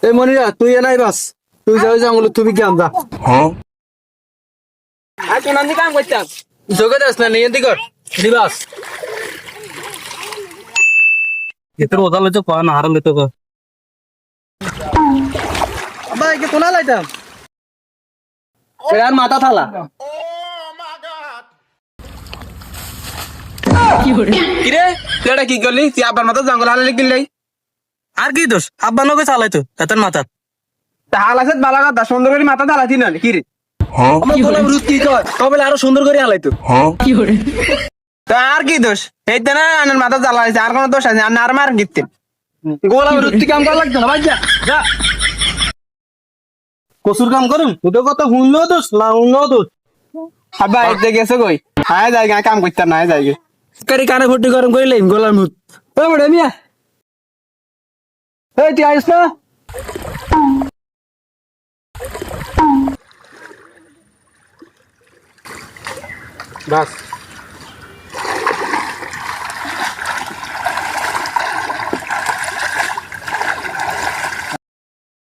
এই মনিরা তুই এলাই বাস তুই যাও জঙ্গল তুমি কি আনবা আর কোন আমি কাম করতাম যোগে যাস না নিয়ে দিকর দিবাস এত ওদা লইতো কয় না হারাম লইতো কয় আব্বা একে কোনা লাইতাম আর মাথা থালা কিরে তুই কি করলি তুই আবার মতো জঙ্গল হালে কিনলাই আর কি দোষ আব্বা নকে চালাইতো এত মাথা তাহাল আছে বালা কথা সুন্দর করে মাথা ঢালাতি না কি রে আমার গোলাম রুদ কি কয় তবে আরো সুন্দর করে আলাইতো তা আর কি দোষ এইতে না আনার মাথা জ্বালাইছে আর কোন দোষ আছে আর মার গিতে গোলাম রুদ কি কাম করা লাগতো না ভাই যা যা কসুর কাম করুন তোদের কথা শুনলেও দোষ না শুনলেও দোষ আব্বা এইতে গেছে কই হ্যাঁ যাই কাম করতাম না যাই কারি কানে ফুটি গরম করে লাইন গোলাম রুদ ও বড় মিয়া এই তুই আইস না বাস